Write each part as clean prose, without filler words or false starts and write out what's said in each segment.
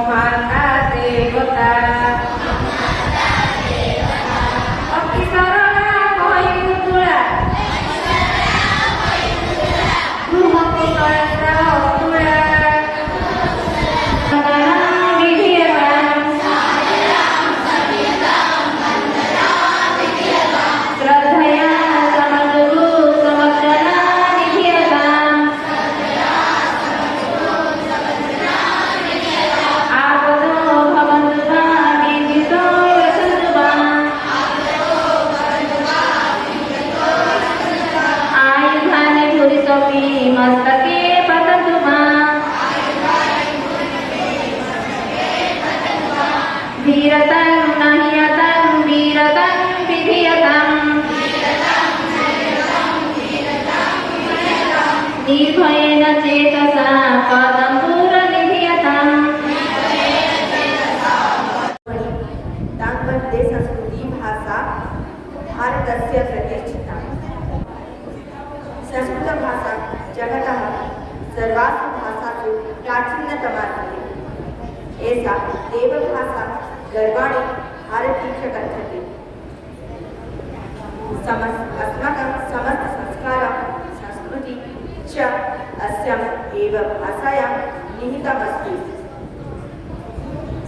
माता देवता अति सरला होई तुला गृह कुशलता तुला श्रद्धया समगुरु समर्चना निधियताम् आपदो भवन्तु वा विदितो यशन्तु वा आयुधानि भूरिसोऽपि मस्तके पतन्तु वा धीरतं नह्यतं वीरतं विधीयताम् निर्भयेन चेतसा पदं पूर्णनिधीयताम् तान्मध्ये संस्कृती भाषा भारतस्य प्रतिष्ठिता संस्कृतभाषा जगतः सर्वासु भाषासु प्राचीनतमा अस्ति एषा देवभाषा गर्वाणि भारती च कथ्यते अस्माकं समस्तसंस्कारं संस्कृति च अस्याम् एव भाषायां निहितमस्ति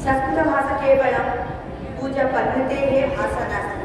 संस्कृतभाषा केवलं पूजापद्धतेः भाषा नास्ति